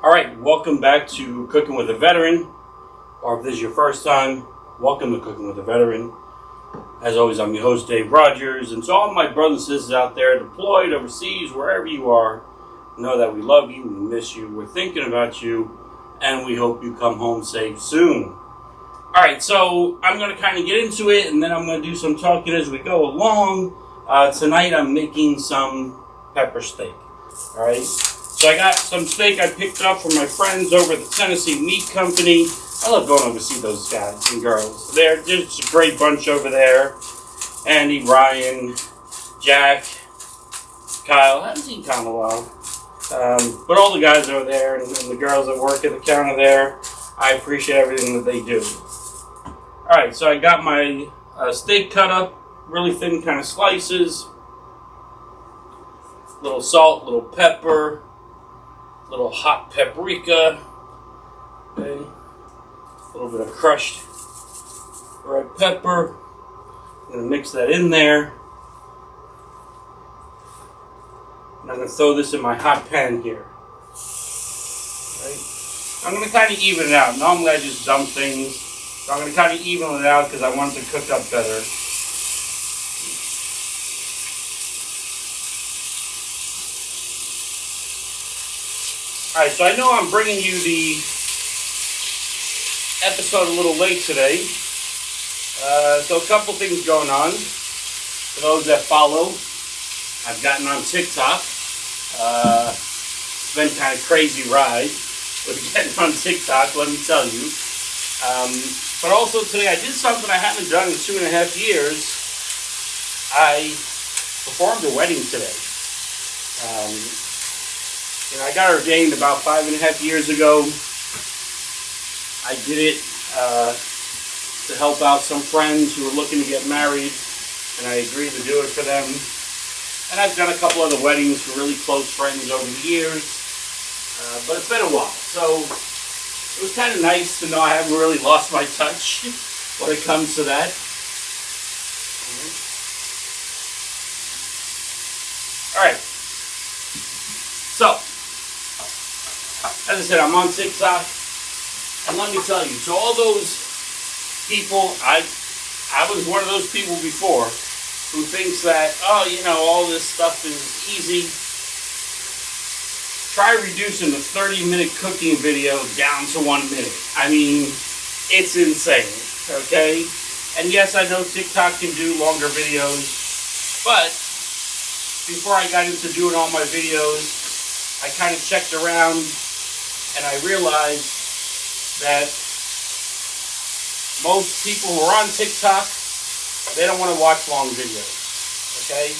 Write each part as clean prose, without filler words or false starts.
Alright, welcome back to Cooking with a Veteran, or if this is your first time, welcome to Cooking with a Veteran. As always, I'm your host, Dave Rogers, and to all my brothers and sisters out there deployed overseas, wherever you are, know that we love you, we miss you, we're thinking about you, and we hope you come home safe soon. Alright, so I'm going to kind of get into it, and then I'm going to do some talking as we go along. Tonight I'm making some pepper steak. Alright, so I got some steak I picked up from my friends over at the Tennessee Meat Company. I love going over to see those guys and girls. They're just a great bunch over there. Andy, Ryan, Jack, Kyle. I haven't seen Kyle in a while. But all the guys over there and the girls that work at the counter there, I appreciate everything that they do. Alright, so I got my steak cut up, really thin kind of slices. Little salt, little pepper, little hot paprika. Okay. A little bit of crushed red pepper. I'm going to mix that in there. And I'm going to throw this in my hot pan here. Right. I'm going to kind of even it out. Normally I just dump things. So I'm going to kind of even it out because I want it to cook up better. Alright, so I know I'm bringing you the episode a little late today. So a couple things going on. For those that follow, I've gotten on TikTok. It's been kind of crazy ride with getting on TikTok, let me tell you. But also today I did something I haven't done in 2.5 years. I performed a wedding today. I got ordained about 5.5 years ago. I did it to help out some friends who were looking to get married, and I agreed to do it for them. And I've done a couple other weddings for really close friends over the years, but it's been a while. So it was kind of nice to know I haven't really lost my touch when it comes to that. Alright. So, as I said, I'm on TikTok. And let me tell you, to all those people, I was one of those people before who thinks that, all this stuff is easy. Try reducing the 30-minute cooking video down to 1 minute. I mean, it's insane, okay? And yes, I know TikTok can do longer videos, but before I got into doing all my videos, I kind of checked around and I realized that most people who are on TikTok, they don't want to watch long videos, okay?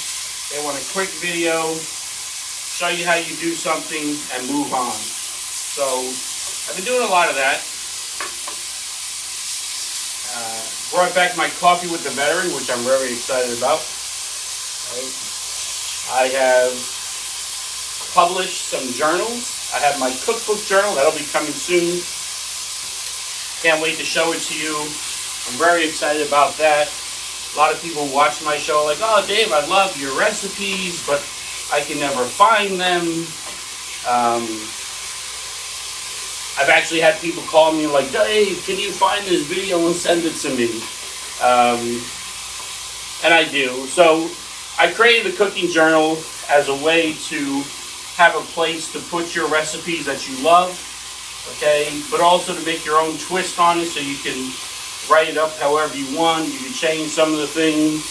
They want a quick video, show you how you do something, and move on. So, I've been doing a lot of that. Brought back my Coffee with the Veteran, which I'm very excited about. Right. I have published some journals. I have my cookbook journal, that'll be coming soon. Can't wait to show it to you. I'm very excited about that. A lot of people watch my show like, oh, Dave, I love your recipes, but I can never find them. I've actually had people call me like, Dave, can you find this video and send it to me? And I do. So I created the cooking journal as a way to have a place to put your recipes that you love, okay, but also to make your own twist on it so you can write it up however you want. You can change some of the things.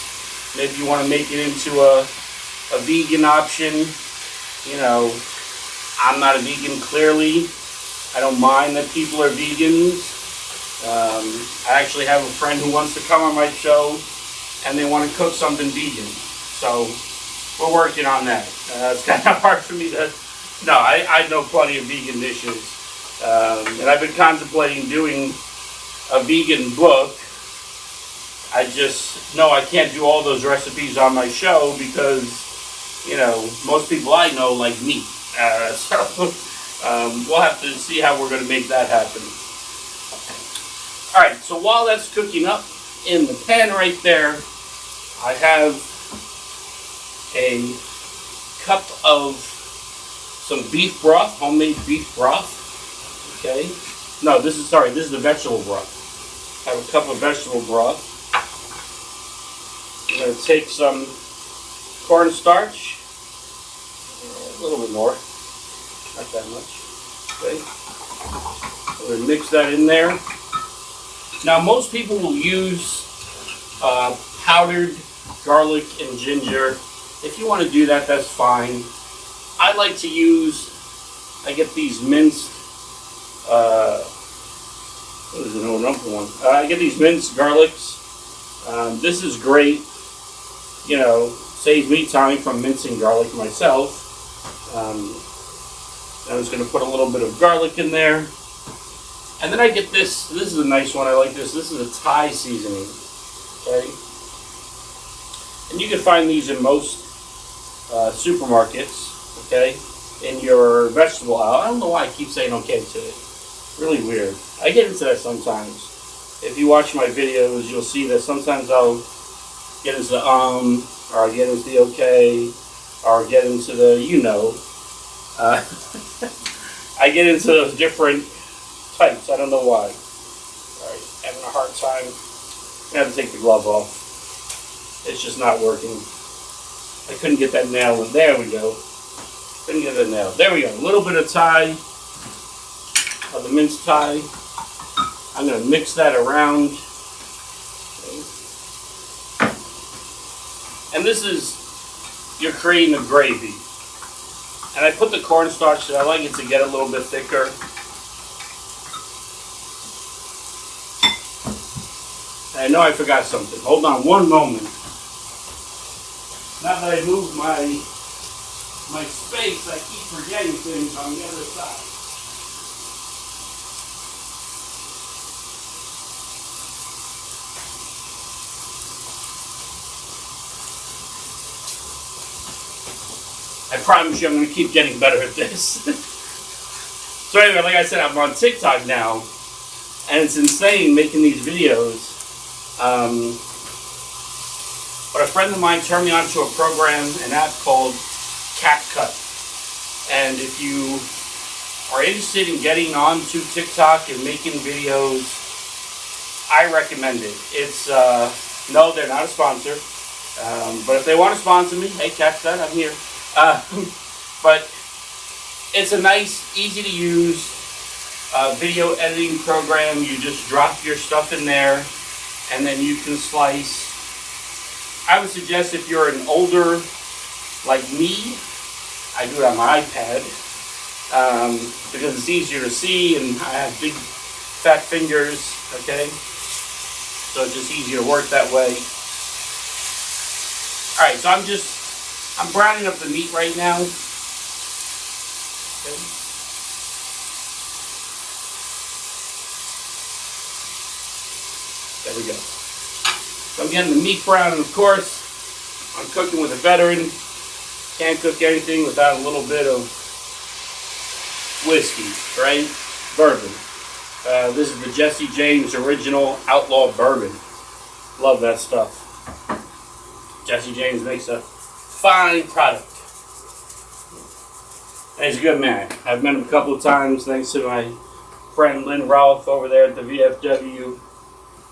Maybe you want to make it into a vegan option. I'm not a vegan, clearly. I don't mind that people are vegans. I actually have a friend who wants to come on my show and they want to cook something vegan. So we're working on that. It's kind of hard for me to... No, I know plenty of vegan dishes. And I've been contemplating doing a vegan book. I just know I can't do all those recipes on my show because, most people I know like meat. So we'll have to see how we're going to make that happen. Alright, so while that's cooking up in the pan right there, I have a cup of some beef broth, homemade beef broth. Okay. No, this is the vegetable broth. I have a cup of vegetable broth. I'm going to take some cornstarch, a little bit more, not that much. Okay. I'm going to mix that in there. Now, most people will use powdered garlic and ginger. If you want to do that, that's fine. I like to use, I get these minced, what is it, number one? I get these minced garlics. This is great, you know, saves me time from mincing garlic myself. I'm just going to put a little bit of garlic in there. And then I get this is a nice one, I like this. This is a Thai seasoning, okay? And you can find these in most supermarkets, okay? In your vegetable aisle. I don't know why I keep saying okay to it. Really weird. I get into that sometimes. If you watch my videos, you'll see that sometimes I'll get into the or I'll get into the okay, or I'll get into the you know. I get into those different types. I don't know why. Alright, having a hard time. I have to take the glove off. It's just not working. I couldn't get that nail in. There we go. Couldn't get that nail. There we go. A little bit of Thai, of the minced Thai. I'm going to mix that around. Okay. And this is, you're creating a gravy. And I put the cornstarch because I like it to get a little bit thicker. And I know I forgot something. Hold on one moment. Now that I moved my space, I keep forgetting things on the other side. I promise you I'm going to keep getting better at this. So anyway, like I said, I'm on TikTok now, and it's insane making these videos. But a friend of mine turned me onto a program, an app called CapCut. And if you are interested in getting onto TikTok and making videos, I recommend it. It's, no, they're not a sponsor. But if they want to sponsor me, hey, CapCut, I'm here. But it's a nice, easy to use video editing program. You just drop your stuff in there and then you can slice. I would suggest if you're an older like me, I do it on my iPad because it's easier to see and I have big fat fingers, okay? So it's just easier to work that way. Alright, so I'm browning up the meat right now. Okay. There we go. So I'm getting the meat brown, and of course, I'm cooking with a veteran. Can't cook anything without a little bit of whiskey, right? Bourbon. This is the Jesse James Original Outlaw Bourbon. Love that stuff. Jesse James makes a fine product. And he's a good man. I've met him a couple of times thanks to my friend Lynn Rolfe over there at the VFW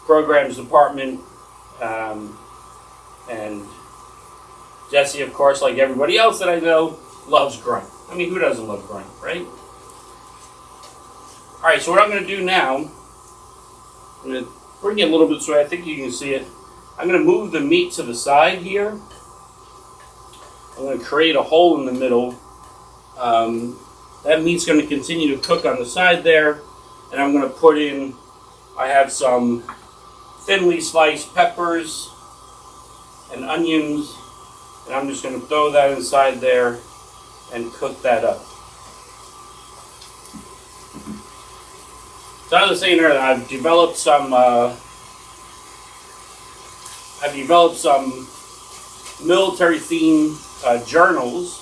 Programs Department. And Jesse, of course, like everybody else that I know, loves grunt. I mean, who doesn't love grunt, right? Alright, so what I'm going to do now, I'm going to bring it a little bit so I think you can see it. I'm going to move the meat to the side here. I'm going to create a hole in the middle. That meat's going to continue to cook on the side there. And I'm going to put in, I have some thinly sliced peppers and onions. And I'm just going to throw that inside there and cook that up. So as I was saying earlier, I've developed some military-themed journals.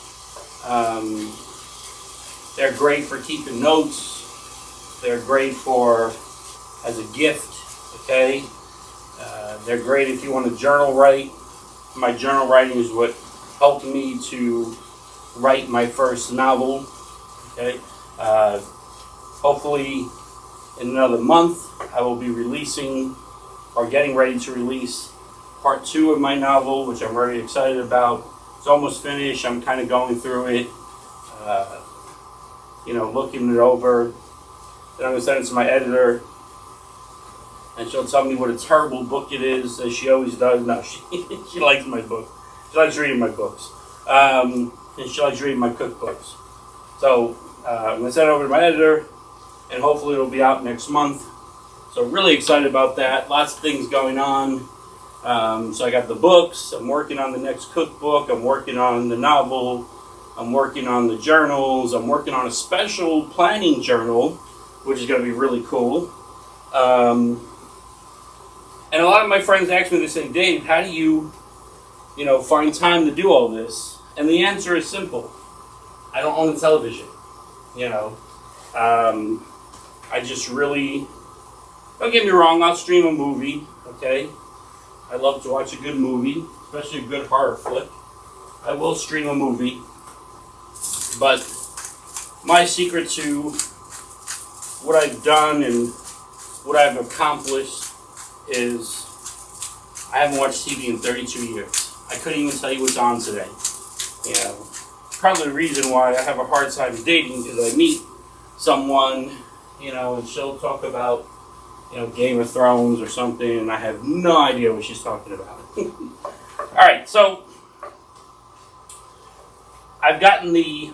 They're great for keeping notes. They're great for as a gift. Okay. They're great if you want to journal write. My journal writing is what helped me to write my first novel. Okay. Hopefully, in another month, I will be releasing or getting ready to release part 2 of my novel, which I'm very excited about. It's almost finished. I'm kind of going through it, looking it over. Then I'm going to send it to my editor, and she'll tell me what a terrible book it is, as she always does. No, she likes my book. She likes reading my books. And she likes reading my cookbooks. So I'm going to send it over to my editor, and hopefully it'll be out next month. So really excited about that. Lots of things going on. So I got the books. I'm working on the next cookbook. I'm working on the novel. I'm working on the journals. I'm working on a special planning journal, which is going to be really cool. And a lot of my friends ask me, they say, Dave, how do you, find time to do all this? And the answer is simple. I don't own a television. I just really, don't get me wrong, I'll stream a movie, okay? I love to watch a good movie, especially a good horror flick. I will stream a movie. But my secret to what I've done and what I've accomplished is I haven't watched TV in 32 years. I couldn't even tell you what's on today. Part of the reason why I have a hard time dating is I meet someone, and she'll talk about, Game of Thrones or something, and I have no idea what she's talking about. All right, so I've gotten the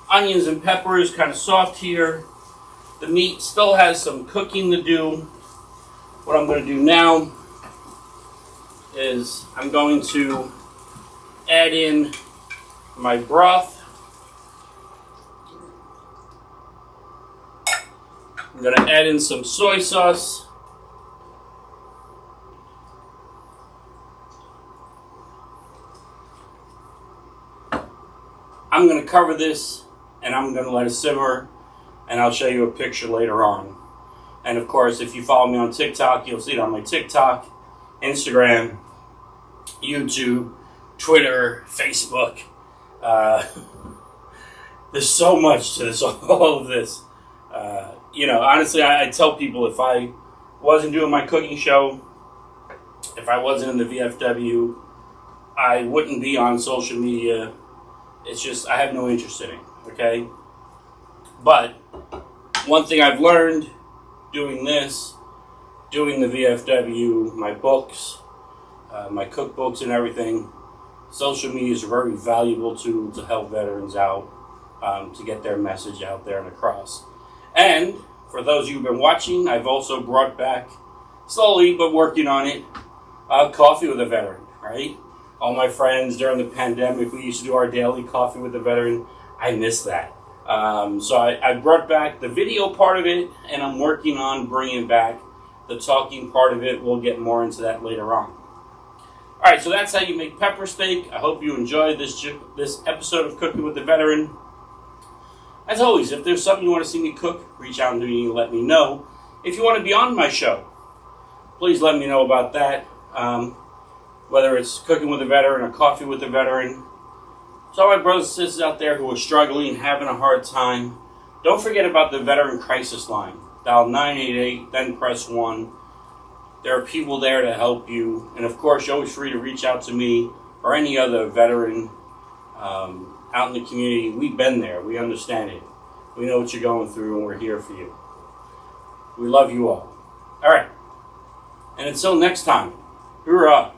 onions and peppers kind of soft here. The meat still has some cooking to do. What I'm going to do now is I'm going to add in my broth. I'm going to add in some soy sauce. I'm going to cover this and I'm going to let it simmer, and I'll show you a picture later on. And of course, if you follow me on TikTok, you'll see it on my TikTok, Instagram, YouTube, Twitter, Facebook. There's so much to this, all of this. Honestly, I tell people if I wasn't doing my cooking show, if I wasn't in the VFW, I wouldn't be on social media. It's just, I have no interest in it, okay? But one thing I've learned doing this, doing the VFW, my books, my cookbooks and everything, social media is a very valuable tool to help veterans out, to get their message out there and across. And for those of you who've been watching, I've also brought back, slowly but working on it, Coffee with a Veteran, right? All my friends during the pandemic, we used to do our daily Coffee with a Veteran. I miss that. So I brought back the video part of it, and I'm working on bringing back the talking part of it. We'll get more into that later on. All right, so that's how you make pepper steak. I hope you enjoyed this episode of Cooking with the Veteran. As always, if there's something you want to see me cook, reach out to me and let me know. If you want to be on my show, please let me know about that. Whether it's Cooking with a Veteran or Coffee with a Veteran. So all my brothers and sisters out there who are struggling, having a hard time, don't forget about the Veteran Crisis Line. Dial 988, then press 1. There are people there to help you. And of course, you're always free to reach out to me or any other veteran out in the community. We've been there. We understand it. We know what you're going through, and we're here for you. We love you all. All right. And until next time, hoorah.